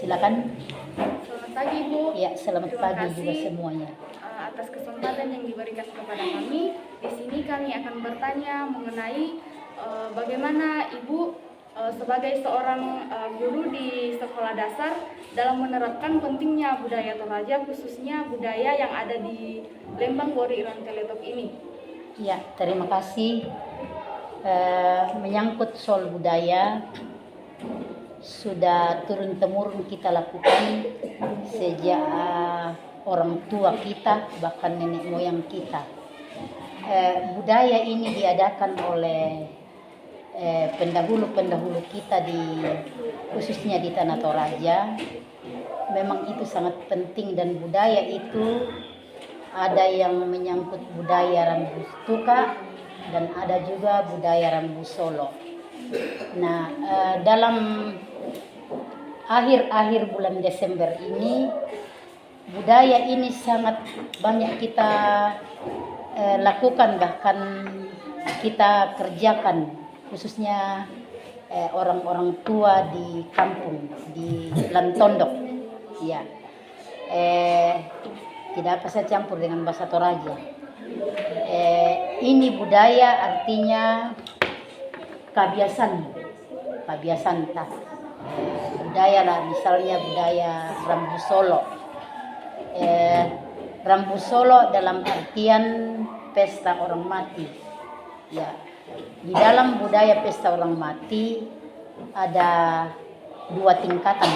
silakan. Selamat pagi Bu. Ya, selamat Terima pagi juga kasih semuanya. Atas kesempatan yang diberikan kepada kami. Di sini kami akan bertanya mengenai bagaimana Ibu sebagai seorang guru di sekolah dasar dalam menerapkan pentingnya budaya Toraja, khususnya budaya yang ada di Lembang Wori Iran Teletop ini. Ya, terima kasih. Menyangkut soal budaya, sudah turun-temurun kita lakukan sejak orang tua kita, bahkan nenek moyang kita. Budaya ini diadakan oleh pendahulu-pendahulu kita khususnya di Tanah Toraja. Memang itu sangat penting, dan budaya itu ada yang menyangkut budaya Rambu Tuka dan ada juga budaya Rambu Solo. Nah, dalam akhir-akhir bulan Desember ini, budaya ini sangat banyak kita lakukan, bahkan kita kerjakan, khususnya orang-orang tua di kampung, di Lantondok. Ya, tidak apa saya campur dengan bahasa Toraja. Ini budaya artinya kebiasaan tak budaya lah, misalnya budaya Rambu Solo. Rambu Solo dalam artian pesta orang mati. Ya, di dalam budaya pesta orang mati ada dua tingkatan,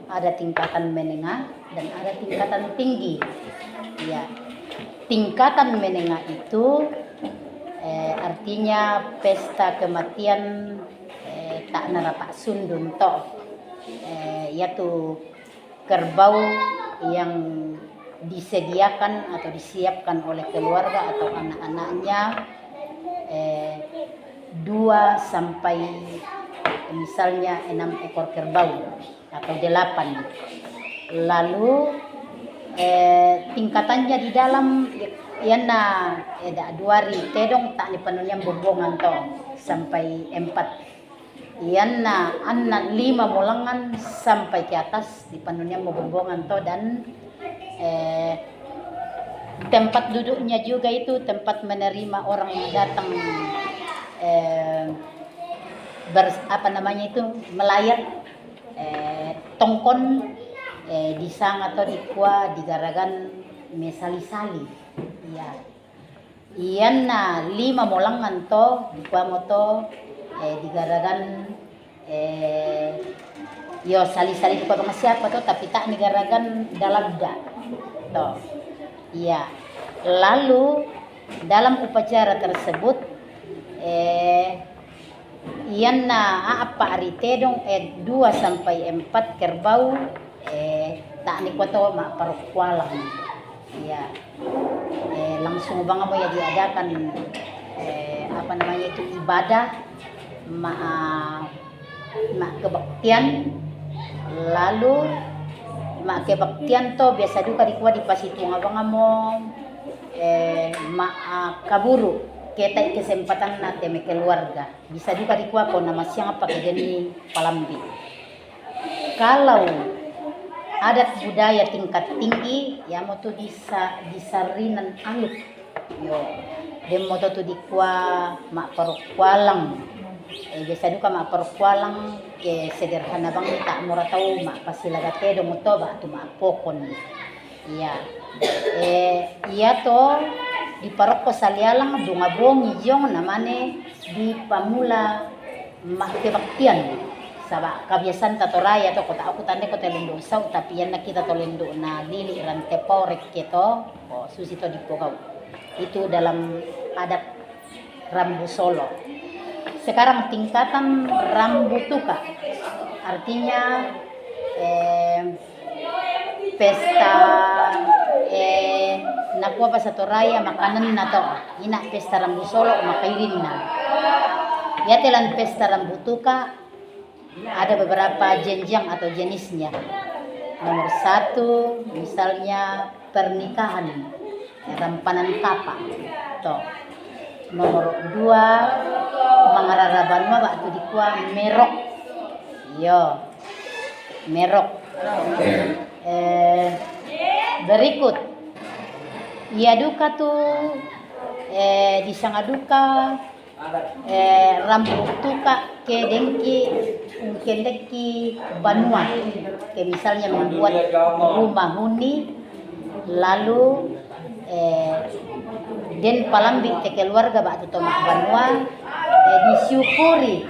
ada tingkatan menengah dan ada tingkatan tinggi. Ya, tingkatan menengah itu artinya pesta kematian tak narapak sundun to, yaitu kerbau yang disediakan atau disiapkan oleh keluarga atau anak-anaknya 2 sampai misalnya 6 ekor kerbau atau 8. Lalu tingkatannya di dalam yana duari tedong tak ni penuhnya bombongan to sampai 4. Yana anak 5 molangan sampai ke atas di penuhnya bombongan to, dan tempat duduknya juga itu tempat menerima orang yang datang melayat, tongkon di sang atau di kuah di garagan mesali-sali. Ya, iyan na 5 molangan to di kuah moto di garagan yo sali-sali di kuah siapa to, tapi tak di garagan dalagda to. Iya. Lalu dalam upacara tersebut iyan na apa arite dong 2 sampai 4 kerbau tak ni kuato ma parokwalang. Iya. Langsung bang mo ya diadakan itu ibadah ma kebaktian. Lalu ma kebaktian to biasa duka di kuah di pasitung abang mo kaburu kita kesempatan na teme keluarga bisa juga di kuah ko nama siang apa kejeni palambi. Kalau adat budaya tingkat tinggi ya moto disarinan alut yo dem moto tu di kuah mak parokwalang biasa duka mak parokwalang ke sederhana bang tak murah tahu mak pasilaga tedo moto ba tu mak pokon. Iya. Iya to di paroko salialang dunga bongi jong namane di pamula mak kebaktian saba kebiasaan tatoraya to kota aku tande kota lendo sau tapi yan kita to lendo na lili rante porek keto susi to di pokaw. Itu dalam adat Rambu Solo. Sekarang tingkatan Rambu Tuka artinya pesta nakuha pa sa Toraya makanan na to ina pesta Rambu Solo makairin na yatelan pesta Rambu Tuka. Ada beberapa jenjang atau jenisnya. Nomor 1 misalnya pernikahan rampanan kapa to. Nomor 2 mangararaban mah waktu di kuah merok yo merok Berikut, ia duka tuh di sanga duka rambut tuka ke dengki kendeki banua ke misalnya membuat rumah huni lalu den palambi te keluarga ba to mak banua disyukuri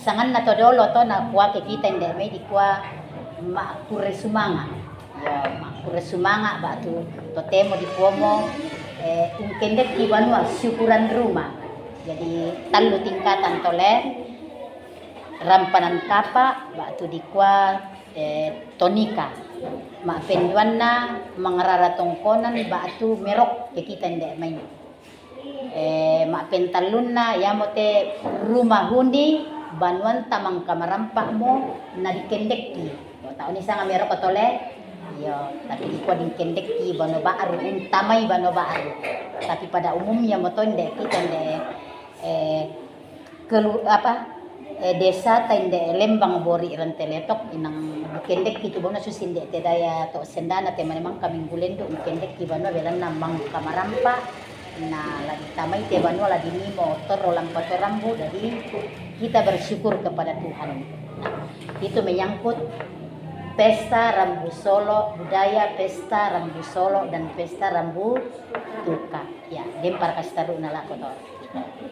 sangan na to dolo to na kuwa ke kita ndek me di kuwa mak kure sumanga ya mak kure sumanga ba tu to temo di kuomo kendek di banua syukuran rumah. Jadi talu tingkatan tole rampanan kapa batu dikwa tonika mak penduanna mengerara tongkonan batu merok ke kita ndek main mak pentalunna yamote rumah hundi banuan tamang kamarampak mo na dikendeki tau ni sanga merok tole yo tapi dikwa dikendeki bano baru untamai bano baru tapi pada umumnya moto ndek kita ndek desa tende Lembang Bori ranteletok inang kendek gitu bona susinde te daya to sendana te memang kami gulendo kendek ki bano belan namang kamarampa na lagi tamai te bano lagi ni motor rolang patorambu jadi kita bersyukur kepada Tuhan. Nah, itu menyangkut pesta Rambu Solo, budaya pesta Rambu Solo dan pesta Rambu Tuka. Ya, dempar kastaru nala kotor.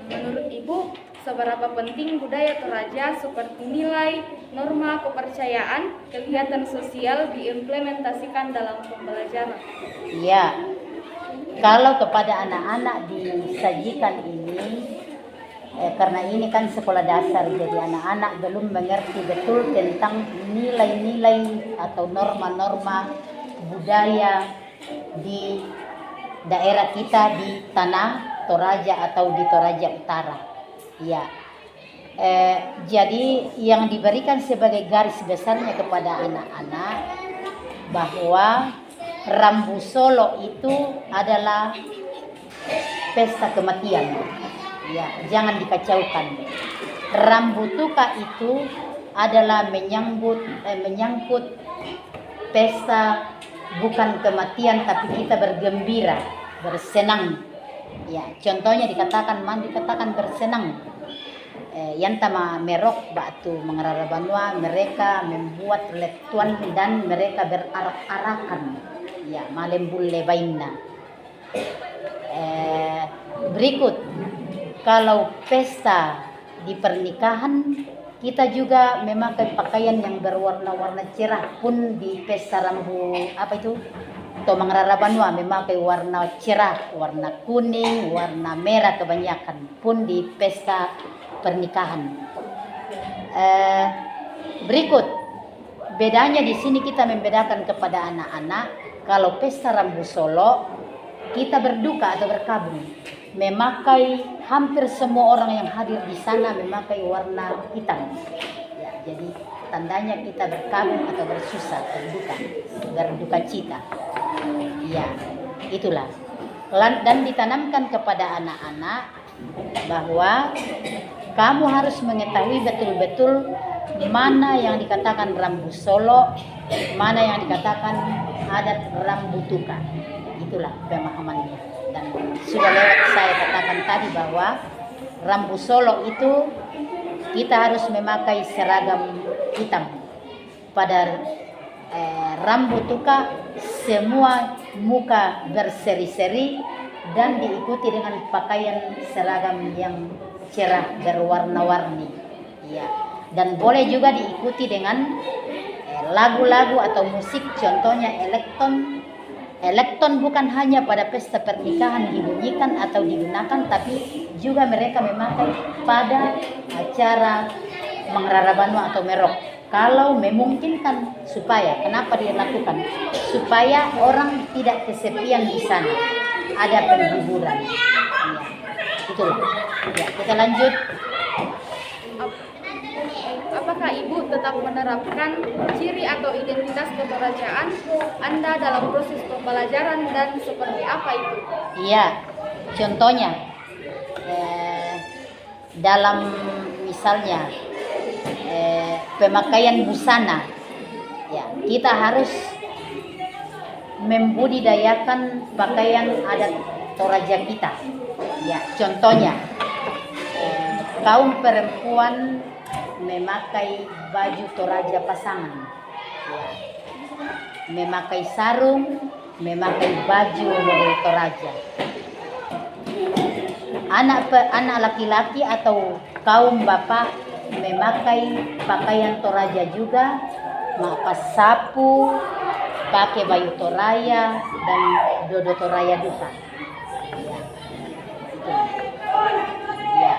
Menurut Ibu, seberapa penting budaya Toraja seperti nilai, norma, kepercayaan, kegiatan sosial diimplementasikan dalam pembelajaran? Ya, kalau kepada anak-anak disajikan ini, karena ini kan sekolah dasar, jadi anak-anak belum mengerti betul tentang nilai-nilai atau norma-norma budaya di daerah kita di tanah Toraja atau di Toraja Utara. Ya, jadi yang diberikan sebagai garis besarnya kepada anak-anak bahwa Rambu Solo itu adalah pesta kematian. Ya, jangan dikacaukan. Rambu Tuka itu adalah menyangkut pesta bukan kematian tapi kita bergembira, bersenang. Ya, contohnya dikatakan bersenang. Yantama merok batu mengerara banua mereka membuat lektuan dan mereka berarak-arakan. Ya, malembul lebaina. Berikut, kalau pesta di pernikahan kita juga memakai pakaian yang berwarna-warna cerah pun di pesta Rambu atau mengerara banua memakai warna cerah, warna kuning, warna merah kebanyakan pun di pesta pernikahan. Berikut, bedanya di sini kita membedakan kepada anak-anak kalau pesta Rambu Solo kita berduka atau berkabung memakai hampir semua orang yang hadir di sana memakai warna hitam. Ya, jadi tandanya kita berkabung atau bersusah, berduka cita. Ya, itulah. Dan ditanamkan kepada anak-anak bahwa kamu harus mengetahui betul-betul mana yang dikatakan Rambu Solo, mana yang dikatakan adat Rambu Tuka. Itulah pemahamannya. Dan sudah lewat saya katakan tadi bahwa Rambu Solo itu kita harus memakai seragam hitam. Pada Rambu Tuka semua muka berseri-seri dan diikuti dengan pakaian seragam yang cerah berwarna-warni. Ya. Dan boleh juga diikuti dengan lagu-lagu atau musik, contohnya elekton. Elekton bukan hanya pada pesta pernikahan dibunyikan atau digunakan, tapi juga mereka memakai pada acara mengerara banua atau merok. Kalau memungkinkan supaya, kenapa dia lakukan? Supaya orang tidak kesepian di sana, ada penghiburan. Ya, itulah. Ya, kita lanjut. Apakah Ibu tetap menerapkan ciri atau identitas ketorajaan Anda dalam proses pembelajaran dan seperti apa itu? Iya, contohnya dalam misalnya pemakaian busana. Ya, kita harus membudidayakan pakaian adat Toraja kita. Ya, contohnya kaum perempuan memakai baju Toraja pasangan, ya, memakai sarung, memakai baju model Toraja. Anak laki-laki atau kaum bapak memakai pakaian Toraja juga, maka sapu, pakai baju Toraya dan dodo Toraya juga. Ya.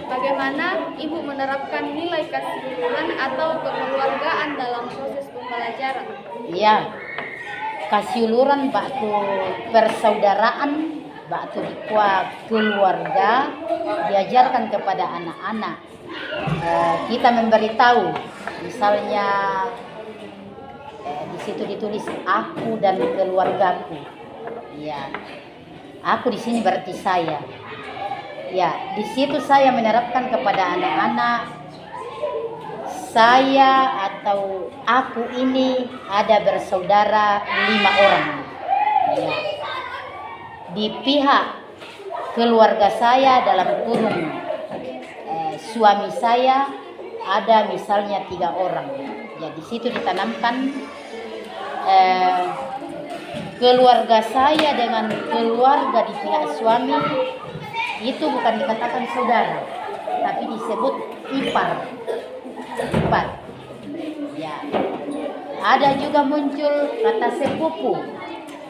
Bagaimana Ibu menerapkan nilai kasih-sayang atau kekeluargaan dalam proses pembelajaran? Ya, kasih-uluran baktu persaudaraan, baktu dikua keluarga diajarkan kepada anak-anak. Kita memberitahu, misalnya di situ ditulis aku dan keluargaku. Ya, aku di sini berarti saya. Ya, di situ saya menerapkan kepada anak-anak, saya atau aku ini ada bersaudara 5 orang. Ya. Di pihak keluarga saya dalam kurung suami saya ada misalnya 3 orang. Ya, di situ ditanamkan keluarga saya dengan keluarga di pihak suami itu bukan dikatakan saudara, tapi disebut ipar. Ya, ada juga muncul kata sepupu,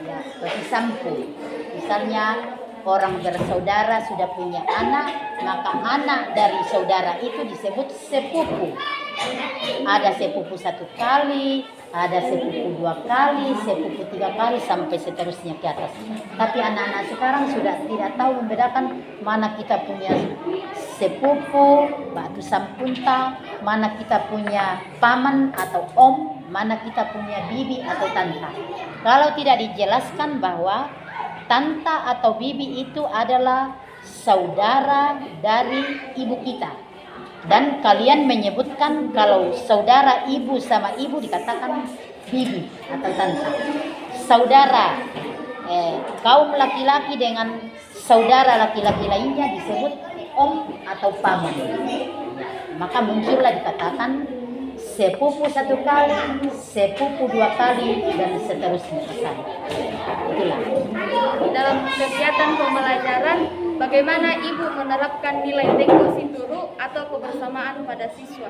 ya, seperti sampu. Misalnya orang bersaudara sudah punya anak, maka anak dari saudara itu disebut sepupu. Ada sepupu 1 kali, ada sepupu 2 kali, sepupu 3 kali, sampai seterusnya ke atas. Tapi anak-anak sekarang sudah tidak tahu membedakan mana kita punya sepupu, batu sampunta, mana kita punya paman atau om, mana kita punya bibi atau tanta. Kalau tidak dijelaskan bahwa tanta atau bibi itu adalah saudara dari ibu kita. Dan kalian menyebutkan kalau saudara ibu sama ibu dikatakan bibi atau tanta. Saudara kaum laki-laki dengan saudara laki-laki lainnya disebut om atau paman. Maka muncullah dikatakan sepupu 1 kali, sepupu 2 kali, dan seterusnya. Itulah. Dalam kegiatan pembelajaran, bagaimana Ibu menerapkan nilai tengko situru atau kebersamaan pada siswa?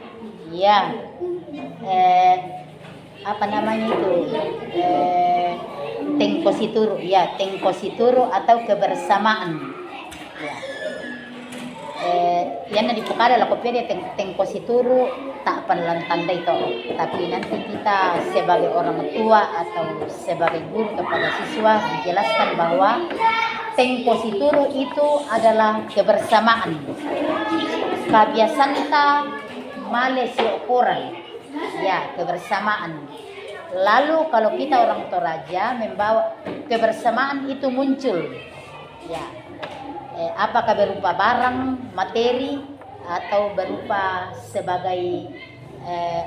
Ya, apa namanya itu? Tengko situru, ya, tengko situru atau kebersamaan. Ya. Yan di Pukada la kopia tengko situru tak panlantang itu, tapi nanti kita sebagai orang tua atau sebagai guru kepada siswa dijelaskan bahwa tengko situru itu adalah kebersamaan. Kabiasanta male siokoran, ya, kebersamaan. Lalu kalau kita orang Toraja membawa kebersamaan itu muncul, ya, apakah berupa barang, materi, atau berupa sebagai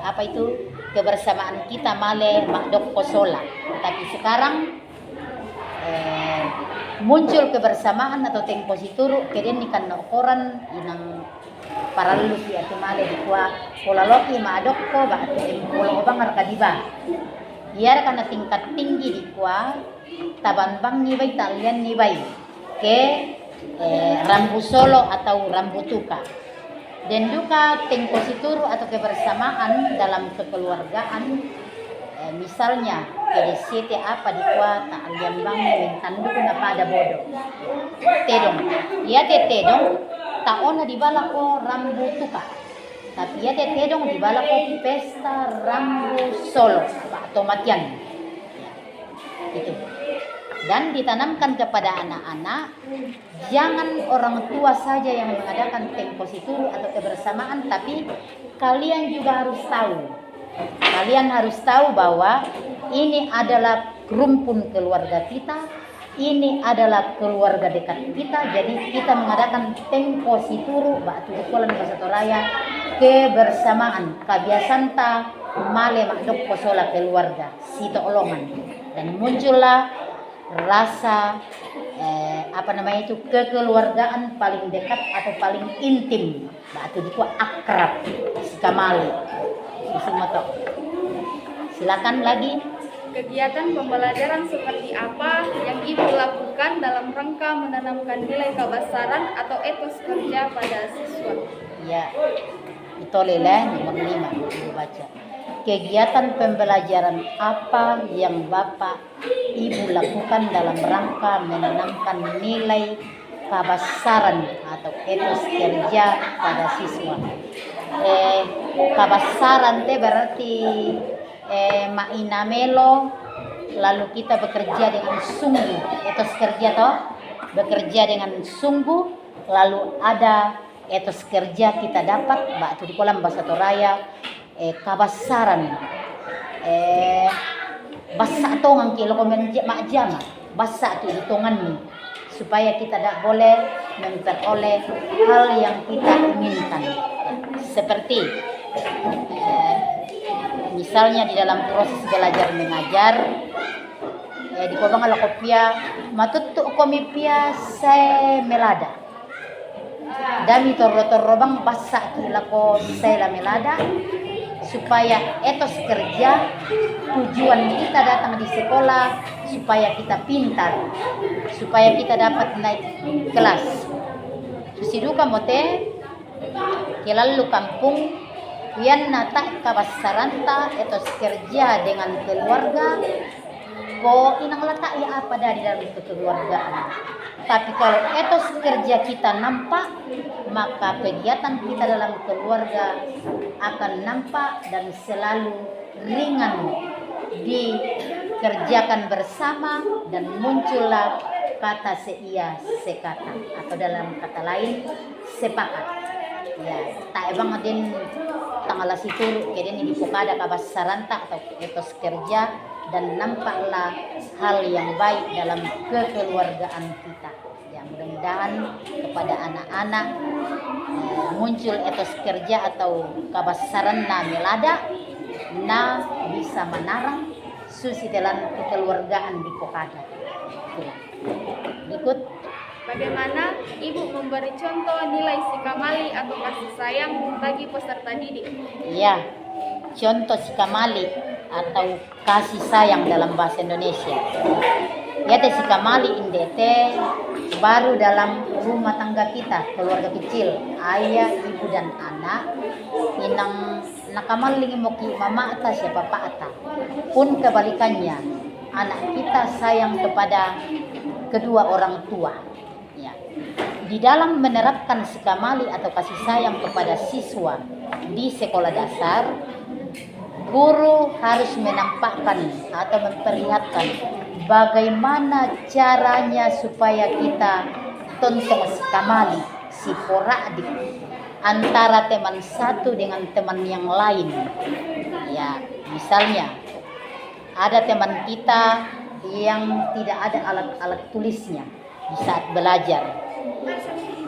apa itu kebersamaan kita male makdok kosola. Tapi sekarang muncul kebersamaan atau tengko situru keden ikan nokoran inang parallu si atu male di kuah pola loki makdok ko bakal pola obang arkadiba. Iar karena tingkat tinggi di kuah tabanbang nibai talian nibai ke rambu solo atau rambu tuka. Dan juga tengko situru atau kebersamaan dalam kekeluargaan, misalnya kedesite apa di kuah tak alian bang mentanduk na pada bodoh tedong ya tedong tak ona di balako rambu tuka, tapi ya tedong di balako pesta rambu solo atau matian itu. Dan ditanamkan kepada anak-anak, jangan orang tua saja yang mengadakan tengko situru atau kebersamaan, tapi kalian juga harus tahu. Kalian harus tahu bahwa ini adalah rumpun keluarga kita, ini adalah keluarga dekat kita. Jadi kita mengadakan tengko situru, batu kolan bahasa Toraya, kebersamaan kebiasaan ta male makdok posola keluarga si tolongan, dan muncullah rasa kekeluargaan paling dekat atau paling intim, atau itu akrab si kamali. Silakan lagi. Kegiatan pembelajaran seperti apa yang Ibu lakukan dalam rangka menanamkan nilai kebesaran atau etos kerja pada siswa? Ya, itu lelah nomor 5 Ibu baca. Kegiatan pembelajaran apa yang Bapak Ibu lakukan dalam rangka menanamkan nilai kebesaran atau etos kerja pada siswa? Kebesaran itu berarti mainamelo, lalu kita bekerja dengan sungguh, etos kerja toh, bekerja dengan sungguh, lalu ada etos kerja kita dapat batu di kolam bahasa Toraya kabasaran basa tongan kilo komen mak jama basa tu hitungan ni, supaya kita tidak boleh memperoleh hal yang kita inginkan, seperti misalnya di dalam proses belajar mengajar, di kobang ala kopia matutu komipia saya melada dami torro bang basa kilako saya melada, supaya etos kerja tujuan kita datang di sekolah supaya kita pintar, supaya kita dapat naik kelas. Susiduka mote kilalu kampung Yan nata kabasaranta etos kerja dengan keluarga, ko inang letak ya apa dari dalam kekeluargaan. Tapi kalau etos kerja kita nampak, maka kegiatan kita dalam keluarga akan nampak dan selalu ringan dikerjakan bersama, dan muncullah kata seia sekata, atau dalam kata lain sepakat. Ya, tak ebang adin tanggal situ kemudian di pokada kabasaranta atau etos kerja, dan nampaklah hal yang baik dalam kekeluargaan kita. Ya, mudah-mudahan kepada anak-anak muncul etos kerja atau kabasaran na melada na bisa menarang susi dalam kekeluargaan di pokada. Berikut. Bagaimana Ibu memberi contoh nilai sikamali atau kasih sayang bagi peserta didik? Ya, contoh sikamali atau kasih sayang dalam bahasa Indonesia. Ya, sikamali indete baru dalam rumah tangga kita, keluarga kecil, ayah, ibu dan anak. Inang nakamaling moki mama ata siapa papa ata. Pun kebalikannya, anak kita sayang kepada kedua orang tua. Ya. Di dalam menerapkan sikamali atau kasih sayang kepada siswa di sekolah dasar, guru harus menampakkan atau memperlihatkan bagaimana caranya supaya kita tontong sikamali si poradik antara teman satu dengan teman yang lain. Ya, misalnya ada teman kita yang tidak ada alat-alat tulisnya di saat belajar.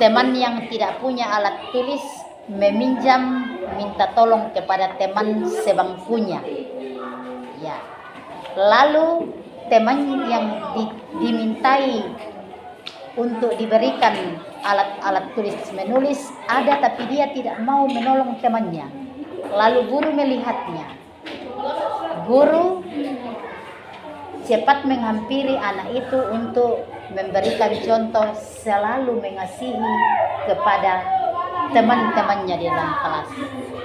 Teman yang tidak punya alat tulis meminjam, minta tolong kepada teman sebangkunya. Ya. Lalu teman yang dimintai untuk diberikan alat-alat tulis menulis ada, tapi dia tidak mau menolong temannya. Lalu guru melihatnya. Guru cepat menghampiri anak itu untuk memberikan contoh, selalu mengasihi kepada teman-temannya di dalam kelas,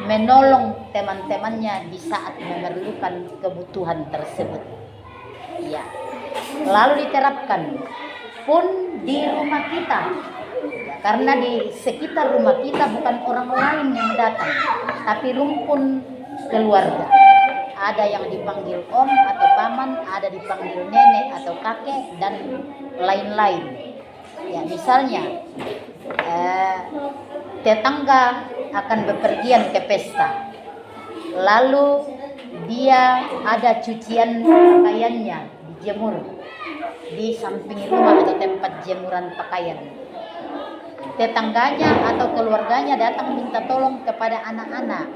menolong teman-temannya di saat memerlukan kebutuhan tersebut. Ya. Lalu diterapkan pun di rumah kita, ya, karena di sekitar rumah kita bukan orang lain yang datang, tapi rumpun keluarga. Ada yang dipanggil om atau paman, ada dipanggil nenek atau kakek, dan lain-lain. Ya, misalnya tetangga akan bepergian ke pesta, lalu dia ada cucian pakaiannya dijemur di samping rumah atau tempat jemuran pakaian. tetangganya atau keluarganya datang minta tolong kepada anak-anak,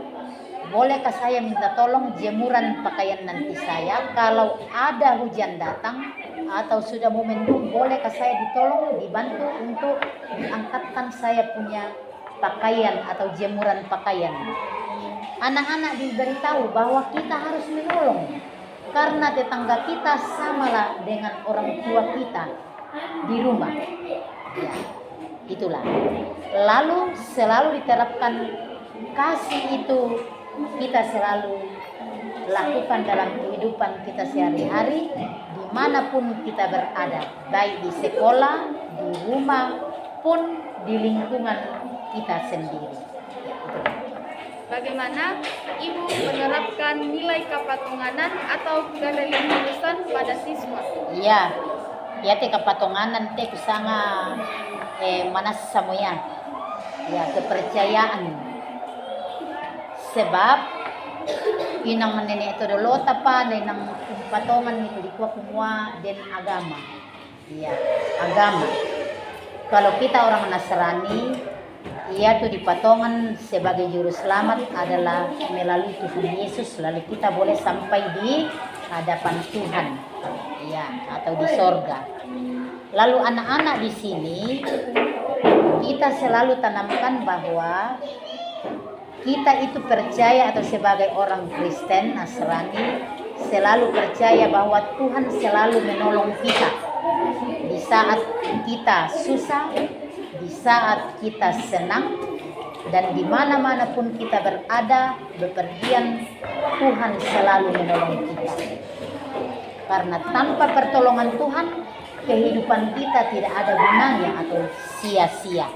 bolehkah saya minta tolong jemuran pakaian nanti saya kalau ada hujan datang atau sudah mau mendung, bolehkah saya ditolong dibantu untuk diangkatkan saya punya pakaian atau jemuran pakaian. Anak-anak diberitahu bahwa kita harus menolong karena tetangga kita samalah dengan orang tua kita di rumah. Ya, itulah. Lalu selalu diterapkan kasih itu kita selalu lakukan dalam kehidupan kita sehari-hari dimanapun kita berada, baik di sekolah, di rumah, pun di lingkungan kita sendiri. Bagaimana Ibu menerapkan nilai kepatunganan atau kereligiusan pada siswa? Iya, ya te kepatunganan te kusanga manas samoya. Ya, kepercayaan. Sebab inang menene itu dulu tapa inang patongan itu di kumua dan agama. Iya, agama. Kalau kita orang Nasrani, ia tuh dipatongan sebagai juru selamat adalah melalui Tuhan Yesus, lalu kita boleh sampai di hadapan Tuhan, ya, atau di sorga. Lalu anak-anak di sini kita selalu tanamkan bahwa kita itu percaya atau sebagai orang Kristen Nasrani selalu percaya bahwa Tuhan selalu menolong kita di saat kita susah, di saat kita senang, dan di mana-mana pun kita berada bepergian, Tuhan selalu menolong kita. Karena tanpa pertolongan Tuhan, kehidupan kita tidak ada gunanya atau sia-sia.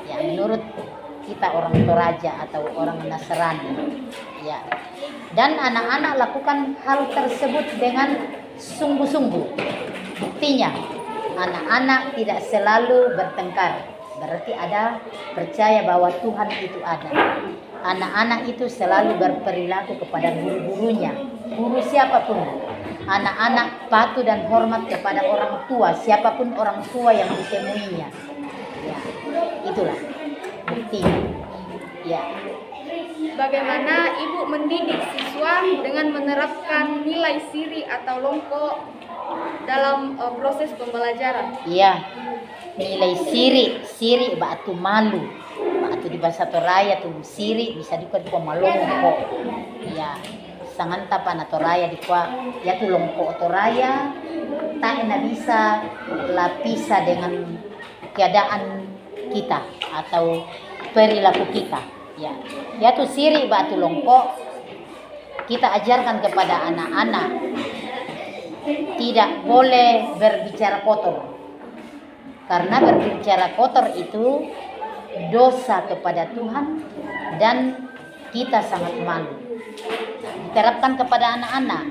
Ya, menurut kita orang Toraja atau orang Nasrani. Ya. Dan anak-anak lakukan hal tersebut dengan sungguh-sungguh. Buktinya, anak-anak tidak selalu bertengkar. Berarti ada percaya bahwa Tuhan itu ada. Anak-anak itu selalu berperilaku kepada guru-gurunya, guru siapapun. Anak-anak patuh dan hormat kepada orang tua, siapapun orang tua yang ditemuinya. Ya, itulah bukti. Ya. Bagaimana Ibu mendidik siswa dengan menerapkan nilai siri atau longko dalam proses pembelajaran? Iya. Nilai siri batu malu, batu di bahasa Toraya tuh siri bisa juga di malongko. Ya, sanganta pana Toraya di ya tuh longko Toraya tak enak bisa lapisa dengan keadaan kita atau perilaku kita. Ya, ya tuh siri batu longko kita ajarkan kepada anak-anak tidak boleh berbicara kotor. Karena berbicara kotor itu dosa kepada Tuhan dan kita sangat malu. Diterapkan kepada anak-anak.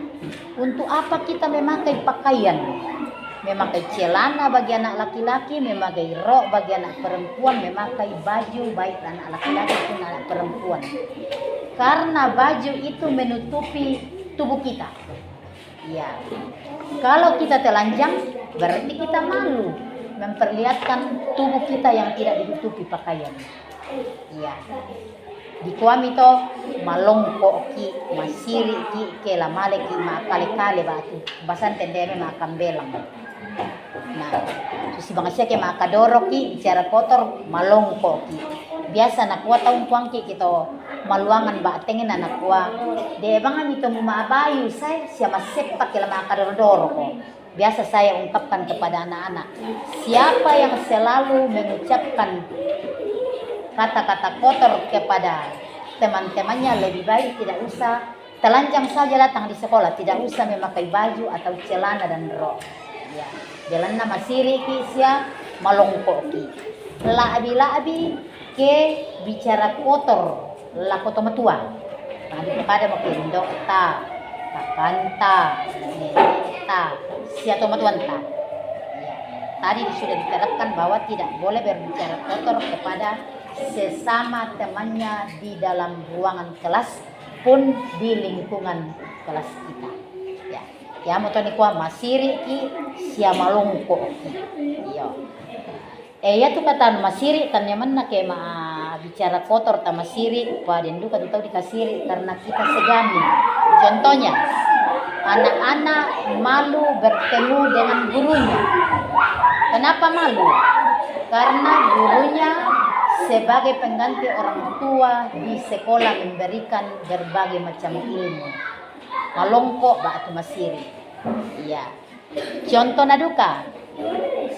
Untuk apa kita memakai pakaian? Memakai celana bagi anak laki-laki, memakai rok bagi anak perempuan, memakai baju baik anak laki-laki pun anak perempuan. Karena baju itu menutupi tubuh kita. Ya. Kalau kita telanjang, berarti kita malu. Memperlihatkan tubuh kita yang tidak ditutupi pakaian. Iya. Di kuami to malongko ki masiri ki ke la male ki ma kale batu. Basan tendeme ma kambelang. Nah, susi bangasya ke ma kadoro ki bicara kotor malongko ki. Biasa nak kuat taung kuang ki kita maluangan ba tengen anak kuah. De bangan itu ma bayu saya siapa sepak ke la ma kadoro ko. Biasa saya ungkapkan kepada anak-anak, siapa yang selalu mengucapkan kata-kata kotor kepada teman-temannya, lebih baik tidak usah telanjang saja datang di sekolah, tidak usah memakai baju atau celana dan rok. Ya, jalan nama siriki sia malongkoki. Laabi ke bicara kotor, la kotor matua. Nah, ada makin dokta, kakanta, neta, siapa matuan ta. Ya. Tadi sudah diterapkan bahwa tidak boleh berbicara kotor kepada sesama temannya di dalam ruangan kelas pun di lingkungan kelas kita. Ya, ya mutoni kuah masiri ki sia malongko ki. Yo. Ya tuh kata masiri tanya mana kayak bicara kotor ta masiri pa den duka tahu dikasiri karena kita segani. Contohnya anak-anak malu bertemu dengan gurunya. Kenapa malu? Karena gurunya sebagai pengganti orang tua di sekolah memberikan berbagai macam ilmu. Malongko batu masiri. Iya. Contoh naduka.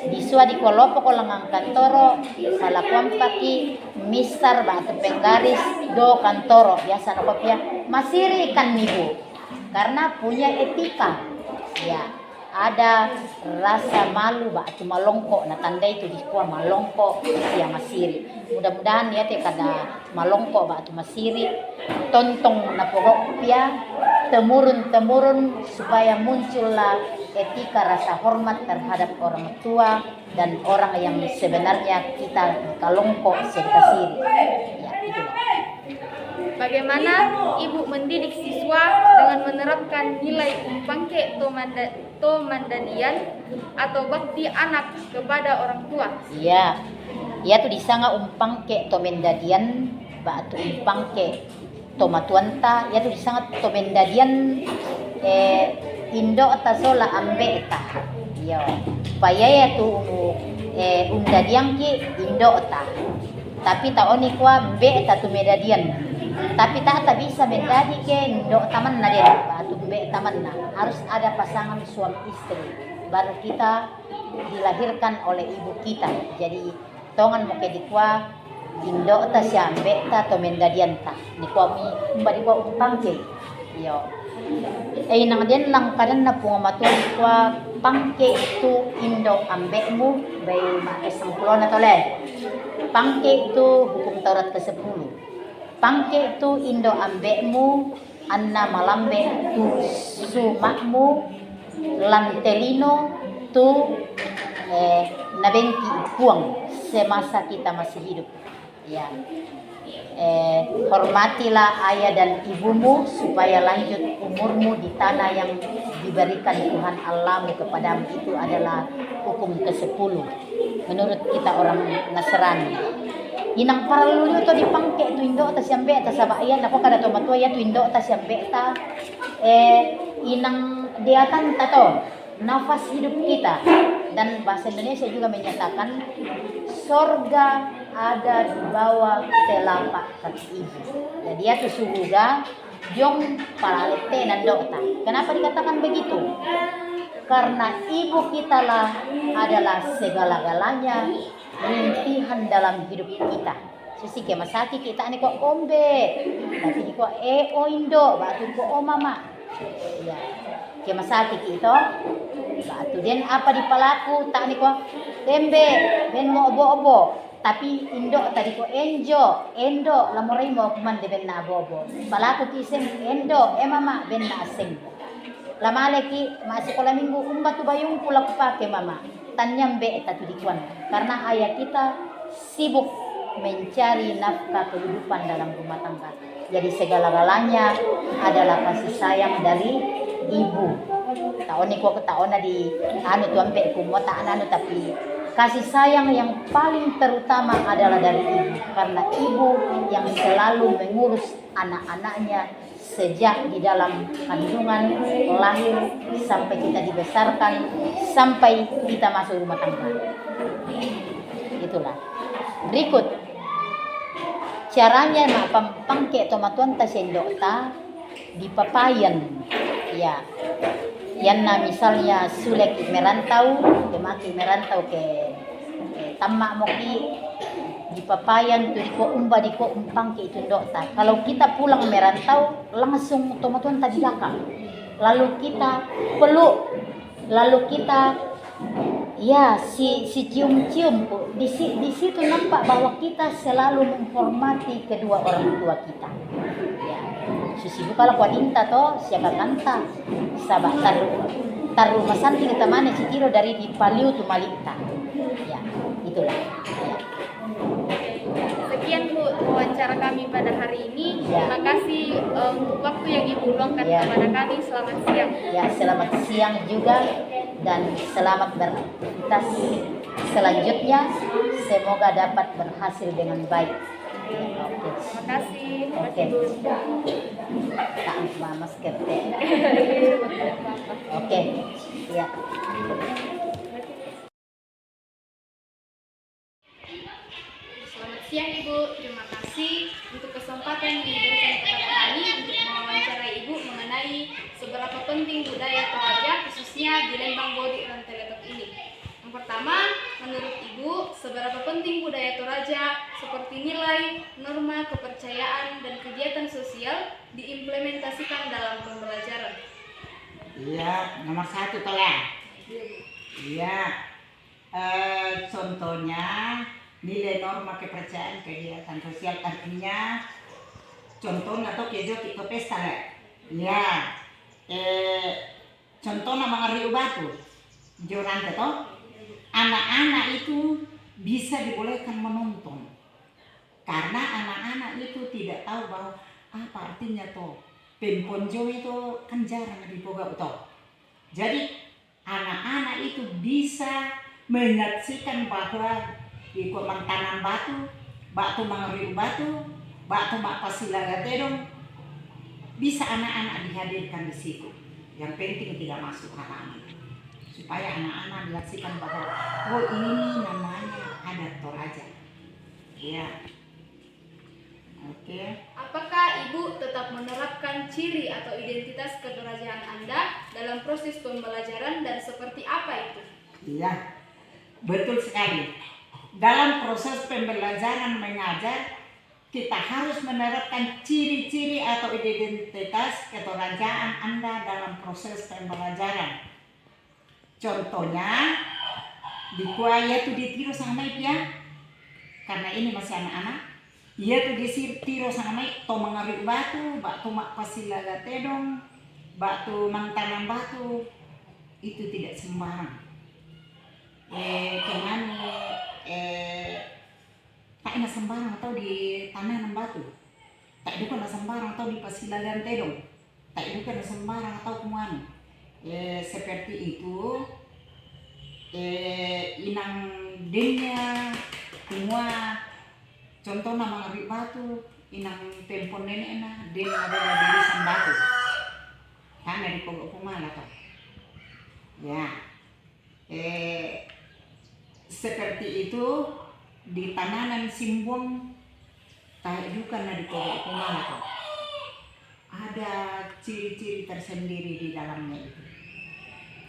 Disua di kolopo kolangang kantoro salah kuampaki mister batu penggaris do kantoro biasa nakopia masiri kan ibu karena punya etika ya ada rasa malu batu malongko na tanda itu di kuah malongko ya masiri mudah-mudahan ya te kada malongko batu masiri tontong na pokok pia temurun supaya muncullah etika rasa hormat terhadap orang tua dan orang yang sebenarnya kita kalongko sedekasiri ya itulah. Bagaimana ibu mendidik siswa dengan menerapkan nilai umpangke to mandadian atau bakti anak kepada orang tua? Iya, ya tuh disanga umpangke to mendadian batu umpangke to matuanta ya tuh disanga to mendadian indo tasola ambe ta yo paya ya tu undadian ki indo ta tapi taoni kwa mbe ta tu medadian tapi tak bisa mendadi ke indo taman na dia batu mbe taman na harus ada pasangan suami istri baru kita dilahirkan oleh ibu kita jadi tongan mo ke dikwa indo ta siya mbe ta to mendadian ta dikwa mi di kwa umpang ke yo nang den lang kadan na punga matuan kwa pangke itu indo ambek mu bay maesang pulo na tole pangke itu hukum Taurat ke-10 pangke itu indo ambek mu anna malambe tu sumakmu lantelino tu nabengki puang semasa kita masih hidup ya hormatilah ayah dan ibumu supaya lanjut umurmu di tanah yang diberikan Tuhan Allahmu kepadamu. Itu adalah hukum ke-10 menurut kita orang Nasrani. Inang paralulu to dipangke tu indo ta siambe ta sabayan ako kada to matua ya tu indo ta siambe ta inang diatan ta to nafas hidup kita dan bahasa Indonesia juga menyatakan sorga ada di bawah telapak kaki ibu. Jadi ya tu suhuga jong paralete nandota. Kenapa dikatakan begitu? Karena ibu kita lah adalah segala-galanya, rintihan dalam hidup kita. Sisi ke masaki kita ni ko ombe, tapi di ko o indo, batu ko o mama. Ya. Ke masaki kita, batu den apa di palaku tak ni ko tembe, ben mo obo-obo. Tapi indo tadi ko endo lamoray mo kuman de ben na obo-obo. Palaku kisem endo, mama ben na aseng. Lamale ki masih minggu umba tu bayung pula kupake mama tanyambe tatu dikuan karena ayah kita sibuk mencari nafkah kehidupan dalam rumah tangga jadi segala-galanya adalah kasih sayang dari ibu taoni ko taona di anu tuambe ku mo ta anu tapi kasih sayang yang paling terutama adalah dari ibu karena ibu yang selalu mengurus anak-anaknya sejak di dalam kandungan, lahir, sampai kita dibesarkan, sampai kita masuk rumah tangga. Itulah. Berikut. Caranya nak pangke tomatuan ta sendok ta di papayan. Ya. Yan na misalnya sulek merantau, kemaki merantau ke tamak moki di papayan tu ko umba di ko umpang ke itu dokta. Kalau kita pulang merantau langsung tomatuan tadi belakang. Lalu kita peluk, lalu kita ya si cium-cium di situ nampak bahwa kita selalu menghormati kedua orang tua kita. Ya. Susibu kalau kuat inta to siapa kanta sabak taruh masanti kita mana citiro dari di paliu tu malita. Ya, itulah. Ya. Sekian Bu wawancara kami pada hari ini. Terima kasih untuk waktu yang Ibu luangkan kepada kami. Selamat siang. Ya, selamat siang juga dan selamat beraktivitas selanjutnya semoga dapat berhasil dengan baik. Oke. Terima kasih. Oke. Bu. Tak mamas kete. Oke. Ya. Selamat siang Ibu, terima kasih untuk kesempatan yang diberikan kepada kami untuk mewawancarai Ibu mengenai seberapa penting budaya Toraja khususnya di Lembang Bodi dan Teletok ini. Yang pertama, menurut Ibu, seberapa penting budaya Toraja seperti nilai, norma, kepercayaan, dan kegiatan sosial diimplementasikan dalam pembelajaran? Iya, nomor 1 tolong. Iya, contohnya nilai norma kepercayaan kegiatan sosial, artinya contohnya atau kejo kita pesta lah. Ya, contohnya mengari batu, joran itu, anak-anak itu bisa dibolehkan menonton, karena anak-anak itu tidak tahu bahwa apa artinya toh. Pemponjo itu kan jarang dibuka toh. Jadi anak-anak itu bisa menyaksikan bahwa di mantanam batu, batu mangeriu batu, batu mak pasilagatedong, bisa anak-anak dihadirkan di situ. Yang penting tidak masuk halaman, supaya anak-anak menyaksikan bahwa oh ini namanya adat Toraja. Ya, oke. Apakah Ibu tetap menerapkan ciri atau identitas ketorajaan Anda dalam proses pembelajaran dan seperti apa itu? Iya, betul sekali. Dalam proses pembelajaran mengajar, kita harus menerapkan ciri-ciri atau identitas ketorajaan Anda dalam proses pembelajaran. Contohnya, di kuaya itu ditiru sama ya, karena ini masih anak-anak. Ia tuh disirtiro sama to mengarik batu, batu mak pasilagatedong, batu mantanam batu, itu tidak sembarang. Tak ina sembarang atau di tanah batu, tak itu kena sembarang atau di pasilagatedong, tak itu kena sembarang atau kemana. Seperti itu, inang denya semua. Contoh nama ngari batu, inang tempon nenek na, den adalah dirisan batu. Karena di pokok kumala toh. Ya, seperti itu di tananan simbong, tak juga na di pokok kumala toh. Ada ciri-ciri tersendiri di dalamnya itu.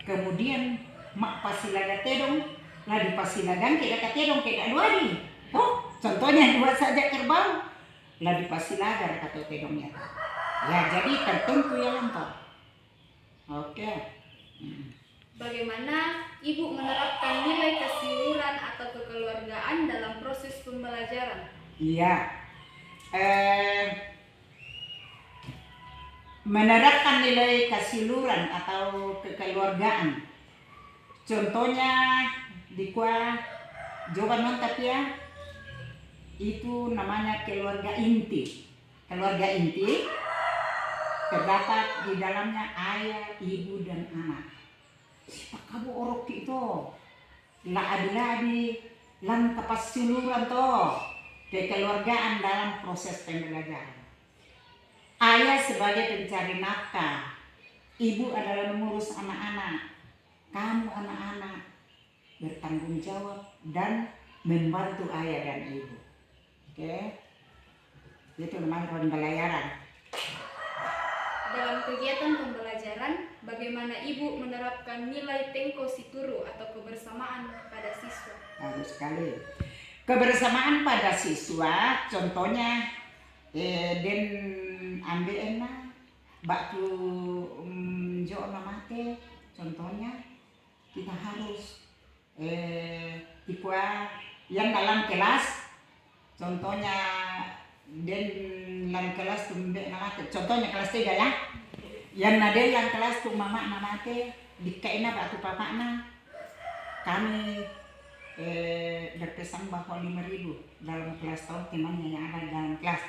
Kemudian mak pasilagatedong, lah di pasilagan kita katedong kita dua nih. Oh, contohnya 2 saja kerbau, lah di pasilagar kata tedongnya. Ya, jadi tertentu ya lengkap. Oke. Bagaimana Ibu menerapkan nilai keseluruhan atau kekeluargaan dalam proses pembelajaran? Iya. Menerapkan nilai keseluruhan atau kekeluargaan. Contohnya di kuah jawaban mantap ya. Itu namanya keluarga inti. Keluarga inti terdapat di dalamnya ayah, ibu, dan anak. Siapa kamu orok itu? La adi-adi, lan kapasiluran toh. Kekeluargaan dalam proses pembelajaran. Ayah sebagai pencari nafkah, ibu adalah mengurus anak-anak. Kamu anak-anak bertanggung jawab dan membantu ayah dan ibu. Oke, itu namanya pembelajaran. Dalam kegiatan pembelajaran, bagaimana Ibu menerapkan nilai tengko situru atau kebersamaan pada siswa? Bagus sekali. Kebersamaan pada siswa, contohnya den ambil baktu jo namate, contohnya kita harus ikut yang dalam kelas. Contohnya den dalam kelas tumbe namate, contohnya kelas 3 ya. Yang nadel yang kelas tu mama namate dikaina batu papakna. Kami berpesan bahwa 5.000 dalam kelas tahun temannya yang ada dalam kelas.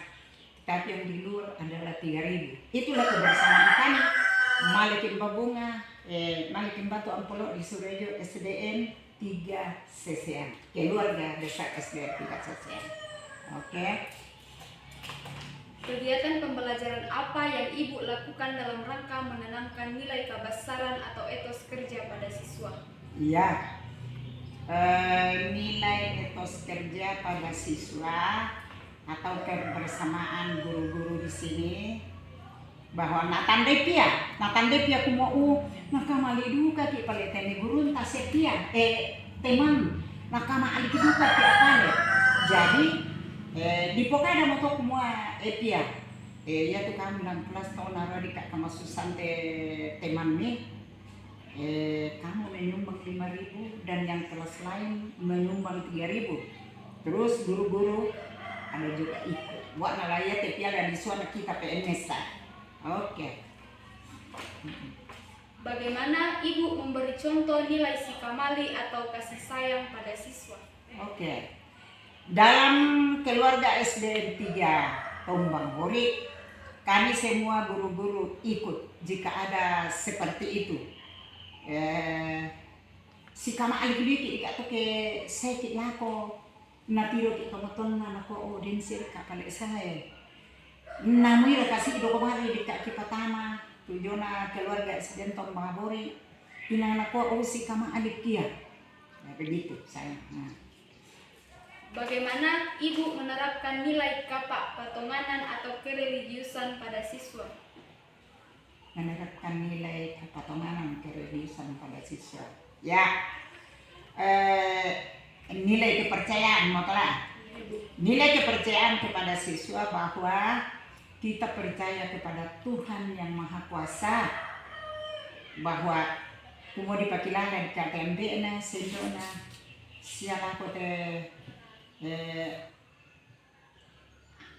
Tapi yang di luar adalah 3.000. Itulah kebersamaan kami. Malikin babunga, malikin batu ampolo di Surejo SDN, 3 SCN, keluarga desa SDN 3 SCN. Oke. Kegiatan pembelajaran apa yang Ibu lakukan dalam rangka menanamkan nilai kebesaran atau etos kerja pada siswa? Iya, nilai etos kerja pada siswa atau kebersamaan guru-guru di sini bahwa natandepia kumau nakamali duka ki pale tene guru tasepia teman nakama ali duka ki apale. Jadi di pokada moto kumua epia ya tu kami 16 tahun aradi kak kama susante teman nih kamu menyumbang 5.000 dan yang kelas lain menyumbang 3.000. Terus guru-guru ada juga ikut buat nalaya tepia dan disuana kita PNS. Oke. Bagaimana Ibu memberi contoh nilai sikamali atau kasih sayang pada siswa? Oke. Dalam keluarga SDN 3 Tombang Hori, kami semua guru-guru ikut jika ada seperti itu. Sikama alibiki ika toke sekit lako natiro ki kamoton nako odin sir kapale saya. Namui kasih do kemari di kaki pertama tujuana keluarga SDN Tombang Hori. Pinang nako sikama alikia. Begitu saya. Bagaimana Ibu menerapkan nilai kapak patonganan atau kereligiusan pada siswa? Menerapkan nilai kepatonganan kereligiusan pada siswa. Ya, nilai kepercayaan masalah. Nilai kepercayaan kepada siswa bahwa kita percaya kepada Tuhan yang Maha Kuasa, bahwa kumo dipakilala di KTMB na sendona siapa kote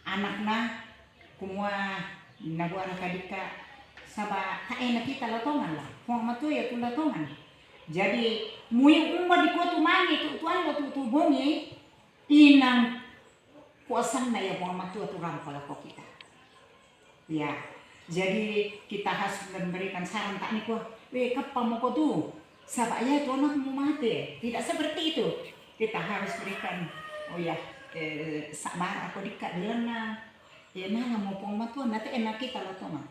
anakna kumua nabuana kadika saba kaena kita latongan lah kung matu ya tu latongan. Jadi mui umba di kuatu mangi tu tuan tu bongi inang kuasan na ya kung matu tu rampala ko kita. Ya, jadi kita harus memberikan saran tak ni kuah, kapal mau kau tu, sabaya tu anak mau mati, tidak seperti itu. Kita harus berikan, oh ya, sabar aku dikat dilena, ya mana mau pengmatuan nanti enak kita lah toma.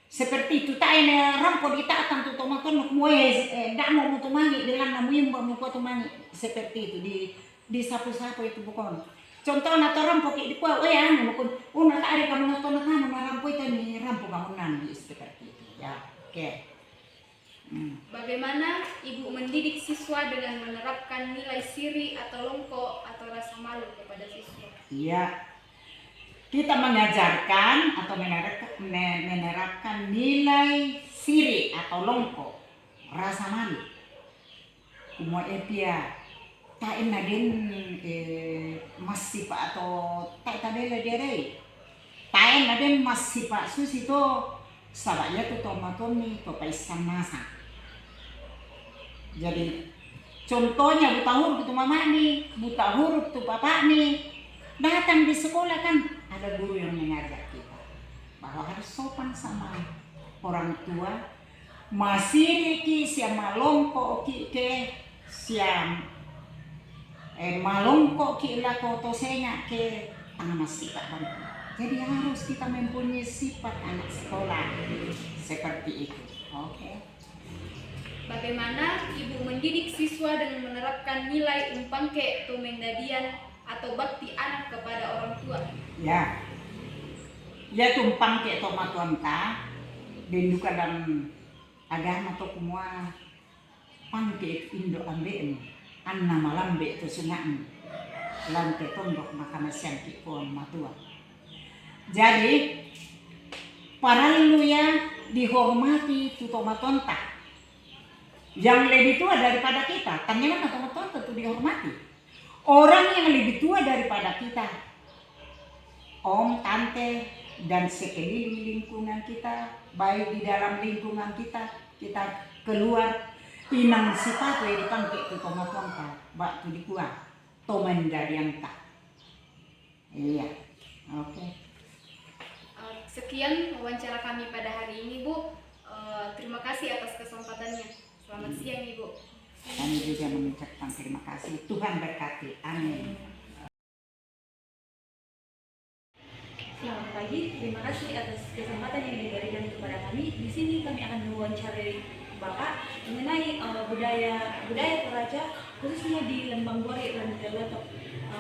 Seperti itu tak ini rampok kita akan tu toma kan mau dak mau tumangi dilena mau kau tumangi seperti itu di sapu-sapu itu bukan. Contoh nato rampok di kuah, anu mukun, tak ada kamu nato kamu rampok itu ni rampok kamu nanti seperti itu, ya, oke. Bagaimana Ibu mendidik siswa dengan menerapkan nilai siri atau longko atau rasa malu kepada siswa? Iya, kita mengajarkan atau menerapkan nilai siri atau longko, rasa malu. Kumua epia. Tain nadin masih pak atau tak tadela dere. Tain nadin masih pak susi to sabaya tu tomatoni to paisan nasa. Jadi contohnya buta huruf tu mama nih, buta huruf tu papa nih. Datang di sekolah kan ada guru yang mengajar kita bahwa harus sopan sama orang tua. Masih ki siapa longko ki ke siam malongko ki lako tosenya ke anak sifat bantu. Jadi harus kita mempunyai sifat anak sekolah seperti itu. Oke. Bagaimana Ibu mendidik siswa dengan menerapkan nilai umpangke tumendadian atau bakti anak kepada orang tua? Ya. Ya tumpangke tomatuanta dinduka dalam agama to kumua pangke Indo ambe anna malambe itu sungaan lantai tondok makanasian kipon matua. Jadi para leluya dihormati tu tomatonta yang lebih tua daripada kita. Ternyata tomatonta itu dihormati. Orang yang lebih tua daripada kita, om, tante, dan sekeliling lingkungan kita, baik di dalam lingkungan kita keluar. Inang sifat yang dipanggil itu tomatonta, bak tu di kuah, tomen dari yang tak. Iya, oke. Sekian wawancara kami pada hari ini, Bu. Terima kasih atas kesempatannya. Selamat siang, Ibu. Kami juga mengucapkan terima kasih. Tuhan berkati. Amin. Selamat pagi, terima kasih atas kesempatan yang diberikan kepada kami. Di sini kami akan mewawancarai Bapak mengenai budaya Toraja, khususnya di Lembang Bori dan Lelotok.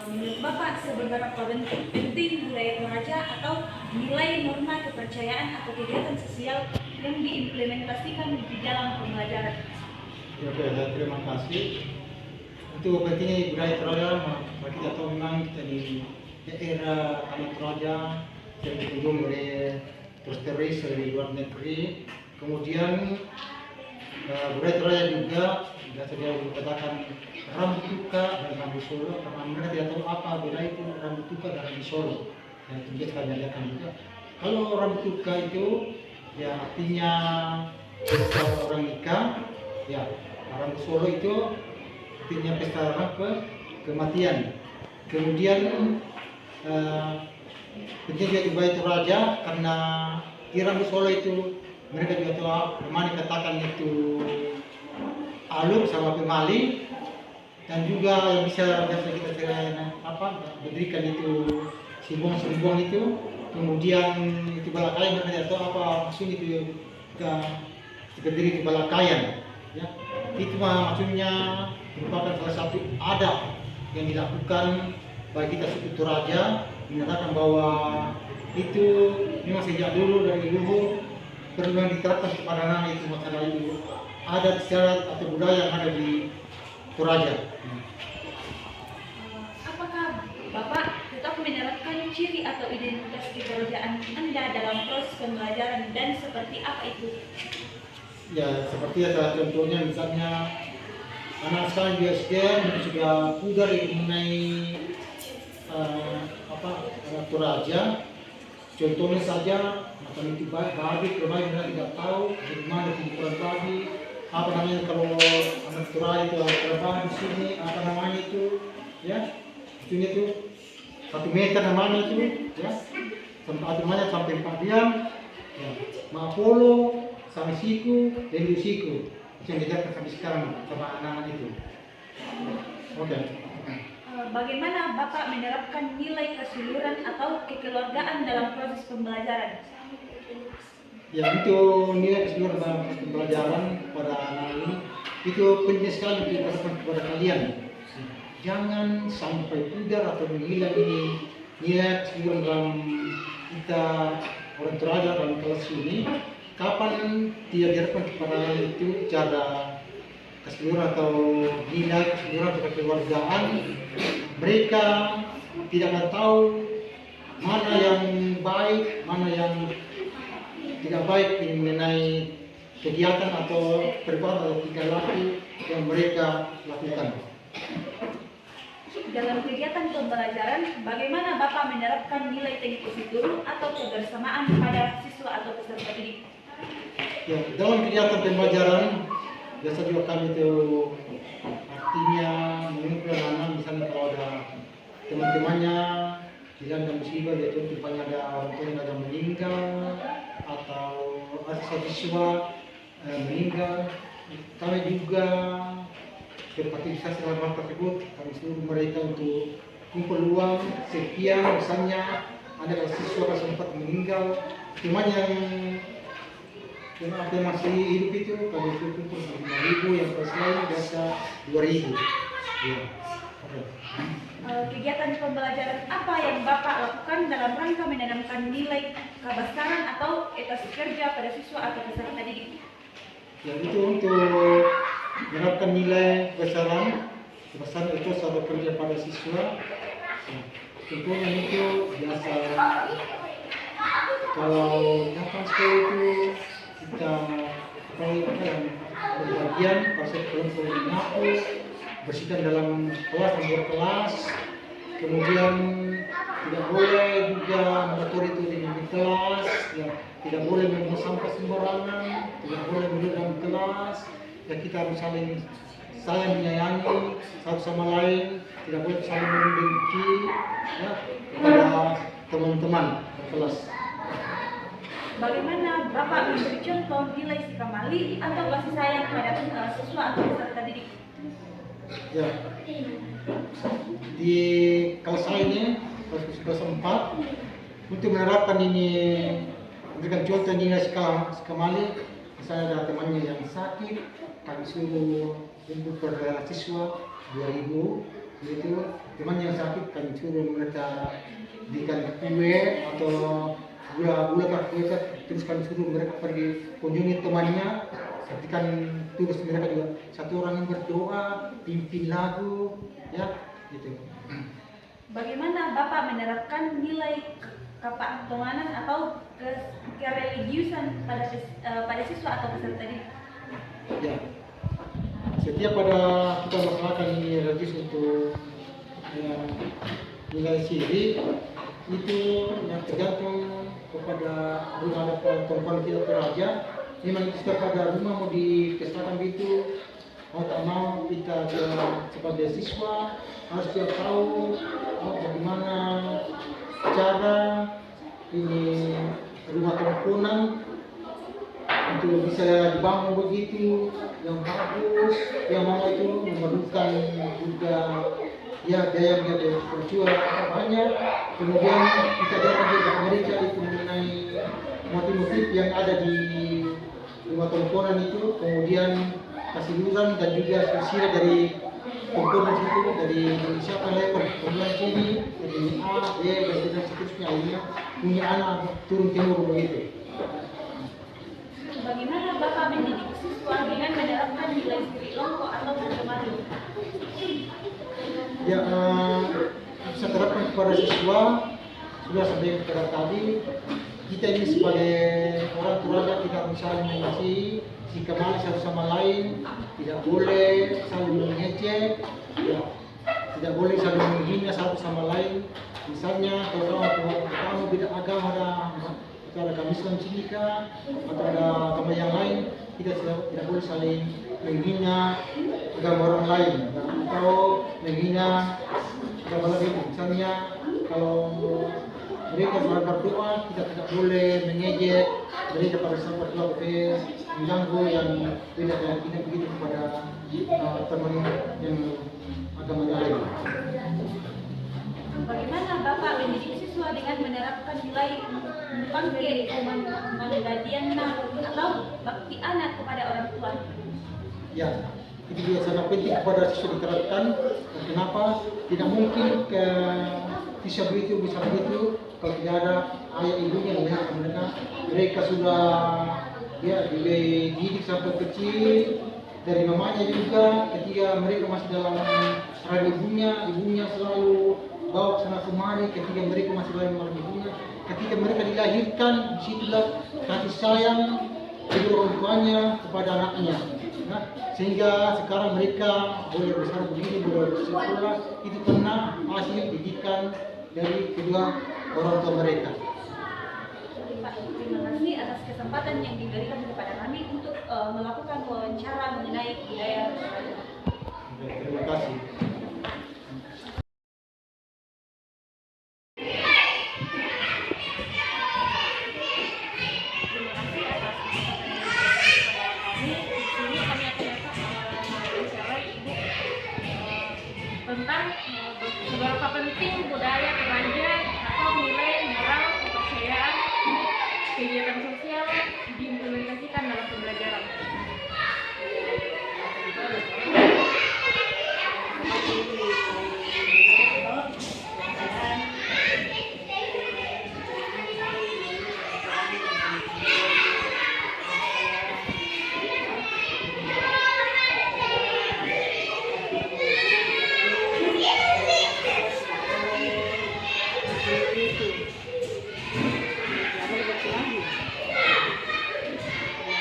Menurut Bapak, seberapa penting budaya Toraja atau nilai norma kepercayaan atau kegiatan sosial yang diimplementasikan di dalam pembelajaran? Oke, terima kasih. Untuk pentingnya budaya Toraja, kita tahu memang kita di daerah Tanah Toraja yang dikunjungi oleh turis dari luar negeri. Kemudian budaya Toraja juga biasa dia dikatakan rambut tuka dan rambut solo, karena mereka tidak tahu apa beda itu rambut tuka dan rambut solo. Yang itu biasa kami ajarkan juga. Kalau rambut tuka itu ya artinya pesta orang nikah, ya rambut solo itu artinya pesta orang kematian. Kemudian pentingnya di budaya Toraja karena di rambut solo itu mereka juga telah pemani katakan itu alur sama pemali, dan juga yang bisa biasa kita berdirikan itu simbong itu. Kemudian itu balakayan, mereka tidak tahu apa maksudnya itu kita berdiri di balakayan, ya itu maksudnya merupakan salah satu adat yang dilakukan bagi kita suku Toraja, menyatakan bahwa itu memang sejak dulu dari luhur pernah diterapkan kepada anak itu masalah itu adat istiadat atau budaya yang ada di Toraja. Apakah Bapak tetap menerapkan ciri atau identitas kekerajaan Anda dalam proses pembelajaran dan seperti apa itu? Ya seperti ada contohnya misalnya anak sekarang di SD sudah pudar mengenai Toraja. Contohnya saja macam itu babi, kalau mereka tidak tahu bagaimana kehidupan babi, apa namanya kalau anak Toraja itu terbang di sini, apa namanya itu, ya, itu 1 meter namanya itu, ya, namanya sampai 4 jam, ya, Mapolo, sampai siku, dan siku, itu yang diajarkan sampai sekarang sama anak-anak itu. Oke. Bagaimana Bapak menerapkan nilai keseluruhan atau kekeluargaan dalam proses pembelajaran? Ya, itu nilai keseluruhan dalam proses pembelajaran pada anak ini itu penting sekali diterapkan kepada kalian. Jangan sampai pudar atau menghilang ini nilai keseluruhan dalam kita orang Toraja dalam kelas ini. Kapan dia diterapkan kepada itu cara keseluruhan atau nilai keseluruhan kekeluargaan, mereka tidak akan tahu mana yang baik, mana yang tidak baik mengenai kegiatan atau perbuatan atau tingkah laku yang mereka lakukan. Dalam kegiatan pembelajaran, bagaimana Bapak menerapkan nilai tinggi guru atau kebersamaan pada siswa atau peserta didik? Ya, dalam kegiatan pembelajaran biasa juga kami itu artinya mengumpulkan anak, misalnya kalau ada teman-temannya dilanda musibah, dia contohnya ada orang tua yang ada meninggal atau ada siswa meninggal, kami juga berpartisipasi dalam hal tersebut. Kami suruh mereka untuk kumpul uang sekian, misalnya ada siswa yang sempat meninggal, cuman yang masih hidup itu kami kumpul 5.000, yang selain biasa 2.000. Ya. Okay. Kegiatan pembelajaran apa yang Bapak lakukan dalam rangka menanamkan nilai kebesaran atau etos kerja pada siswa atau peserta didik? Ya, itu untuk menerapkan nilai kebesaran itu atau kerja pada siswa. Ya, tentunya itu biasa kalau datang sekolah itu kita berbagian pas kelompok menyapu, bersihkan dalam kelas dan luar kelas. Kemudian tidak boleh juga mengatur itu di kelas, ya, tidak boleh membuang sampah sembarangan, tidak boleh duduk dalam kelas. Ya, kita harus saling menyayangi satu sama lain, tidak boleh saling membenci, ya, kepada teman-teman kelas. Bagaimana Bapak memberi contoh nilai sikap mali atau kasih sayang pada siswa atau peserta didik? Ya, di kelas saya ini kelas 4 untuk menerapkan ini, memberikan contoh ini sekali. Misalnya ada temannya yang sakit, kami suruh untuk per siswa 2.000 gitu. Temannya yang sakit kami suruh mereka berikan kue atau gula kue, terus kami suruh mereka pergi kunjungi temannya. Ketika tugas mereka juga satu orang yang berdoa, pimpin lagu, ya gitu. Bagaimana Bapak menerapkan nilai kepatuhanan atau kereligiusan pada siswa atau peserta didik? Ya, setiap pada kita melaksanakan ini religius untuk nilai siri itu yang tergantung kepada rumah ada perempuan kita Toraja. Memang setiap pada rumah mau dipestakan begitu, mau tak mau kita sebagai siswa harus kita tahu bagaimana cara ini rumah perempuan untuk bisa dibangun begitu yang bagus, yang mau itu memerlukan juga ya biaya perjuangan banyak. Kemudian kita dapat juga mereka itu mengenai motif-motif yang ada di rumah perempuan itu, kemudian kasih luran dan juga silsilah dari komponen itu, dari siapa yang perempuan sini, dari A, B, dan seterusnya akhirnya punya anak turun temurun begitu. Bagaimana Bapak mendidik siswa dengan menerapkan nilai siri longko atau malu? Ya, bisa terapkan kepada siswa sudah sampai kepada tadi. Kita ini sebagai orang tua kita harus saling mengasihi, sikap manis satu sama lain, tidak boleh saling mengejek, ya, tidak boleh saling menghina satu sama lain. Misalnya kalau kamu beda agama, ada agama Islam sini kah, atau ada agama yang lain, kita tidak boleh saling menghina agama orang lain atau menghina agama lain. Misalnya kalau mereka saat berdoa, kita tidak boleh mengejek mereka pada saat berdoa, mengganggu yang beda keyakinan begitu kepada teman yang agama lain. Bagaimana Bapak mendidik siswa dengan menerapkan nilai pangke mandadiana atau bakti anak kepada orang tua? Ya, itu juga sangat penting kepada siswa diterapkan. Kenapa? Tidak mungkin bisa begitu kalau tidak ada ayah ibunya yang mereka sudah ya dididik sampai kecil dari mamanya juga. Ketika mereka masih dalam rahim ibunya selalu bawa sana kemari. Ketika mereka masih dalam rahim ibunya, ketika mereka dilahirkan, disitulah kasih sayang kedua orang tuanya kepada anaknya. Nah, sehingga sekarang mereka boleh besar begini, boleh bersekolah, itu karena hasil didikan dari kedua orang tua mereka. Pak, terima kasih atas kesempatan yang diberikan kepada kami untuk melakukan wawancara mengenai budaya Toraja. Terima kasih. Tentang seberapa penting budaya Toraja atau nilai moral, kepercayaan, kegiatan sosial diimplementasikan dalam pembelajaran.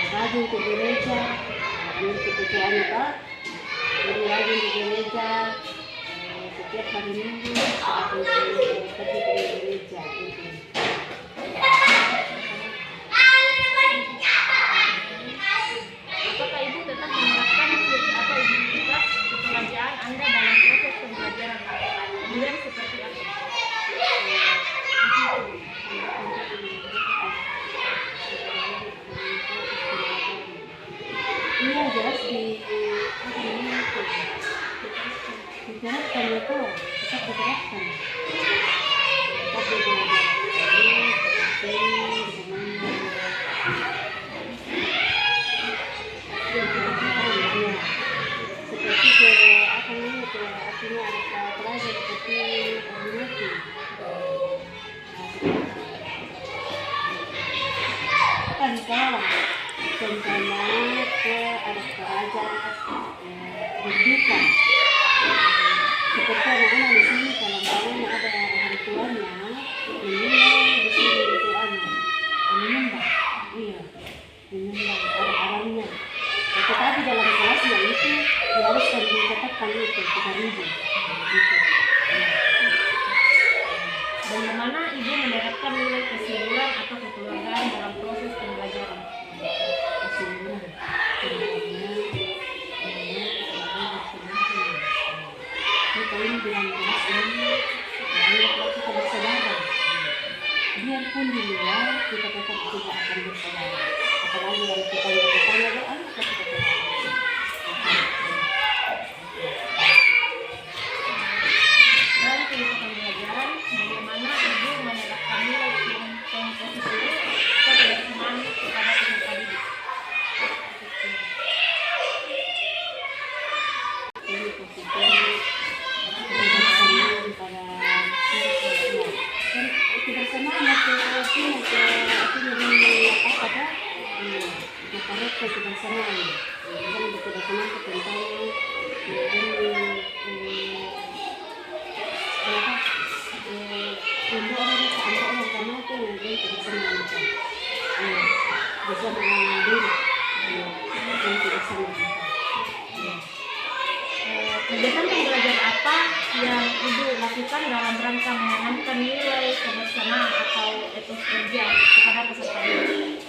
Rajin ke gereja, rajin kepercayaan Pak. Jadi rajin ke gereja setiap hari Minggu, pergi ke gereja. Apakah Ibu tetap menerapkan ciri atau identitas ketorajaan Anda dalam proses pembelajaran? Kemudian seperti apa? Ini yang jelas di diterapkan ya kok, tetap diterapkan. Tetap dipelajari, seperti apa namanya artinya ada pelajar seperti mengerti. Kan kalau contohnya ke ada pelajar pendidikan seperti anak-anak di sini kalau ada orang tuanya menilai di sini itu menyembah, iya menyembah ada orangnya. Tetapi dalam kelasnya itu diharuskan ditetapkan itu 3.000 gitu. Bagaimana Ibu menerapkan nilai kesimpulan atau kekeluargaan dalam proses pembelajaran? Kesimpulan kita ini dalam kelas ini kalau kita bersaudara, biarpun di luar kita tetap juga akan bersaudara. Apalagi kalau kita bertetangga doa kita tetap. Dalam kehidupan pembelajaran, bagaimana Ibu menerapkan nilai komposisi atau kebersamaan kepada peserta didik? Ini kebersamaan pada kebersamaan artinya kebersamaan bukan kebersamaan tentang Kegiatan pembelajaran apa yang Ibu lakukan dalam rangka menanamkan nilai kebersamaan atau etos kerja kepada peserta didik?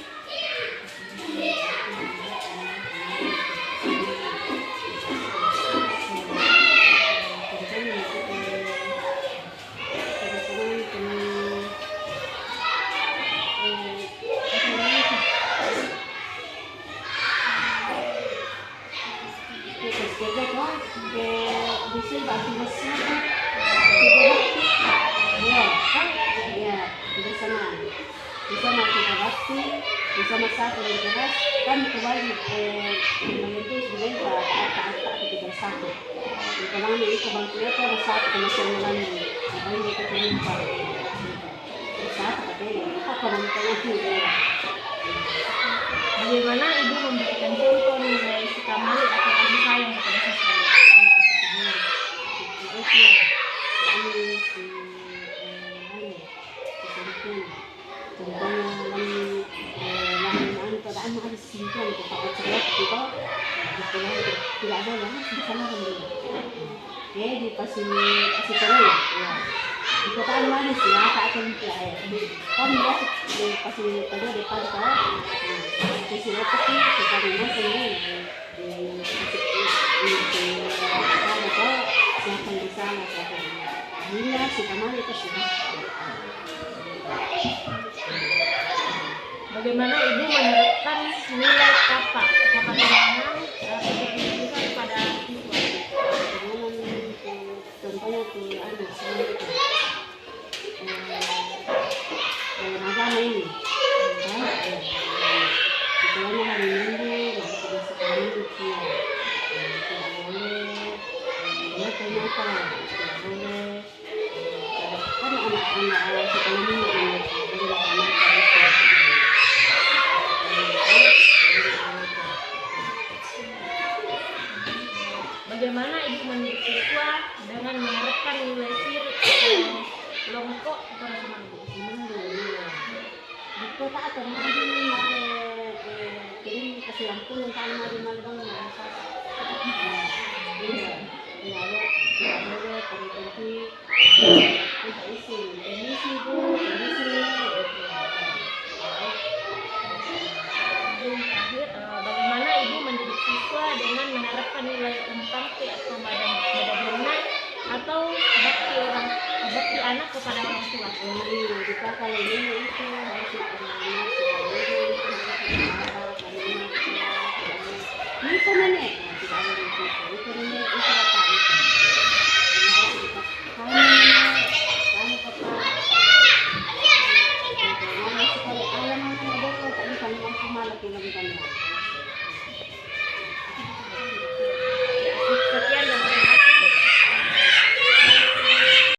bersama kita bakti, bersama satu dan keras kan kembali menyentuh sebenarnya tak kita satu. Kemarin itu bangku itu ada satu kemasan lagi, apa yang kita terima satu katanya apa namanya itu. Bagaimana Ibu memberikan contoh nilai sikap baik atau kasih sayang kepada sesama? Keadaan harus simpan kepada cerdas kita tidak ada yang bersama dengan dia di pasti terus ya di keadaan manis ya tak akan kan dia pasti pada depan di sini tapi kita memang sendiri siapa di sana siapa akhirnya si kamar itu sudah. Bagaimana Ibu menerapkan nilai kata kemenangan pada siswa? Contohnya ke anak saya itu agama ini sekolahnya hari Minggu masih sekali ujian tidak boleh dia ternyata tidak boleh kan anak-anak sekolah Minggu bagaimana Ibu mendidik siswa dengan menerapkan nilai sir longkok kebersamaan Ibu? Di kota atau madu kirim ke Lampung untuk madu dong merasa iya tidak boleh pergi untuk isi permisi Bu permisi Terakhir, bagaimana Ibu mendidik siswa dengan menerapkan nilai empati atau bagaimana atau bakti anak kepada orang tua? Kita kalau ini itu harus itu nenek tidak ada itu nenek itu apa itu pakai lakukan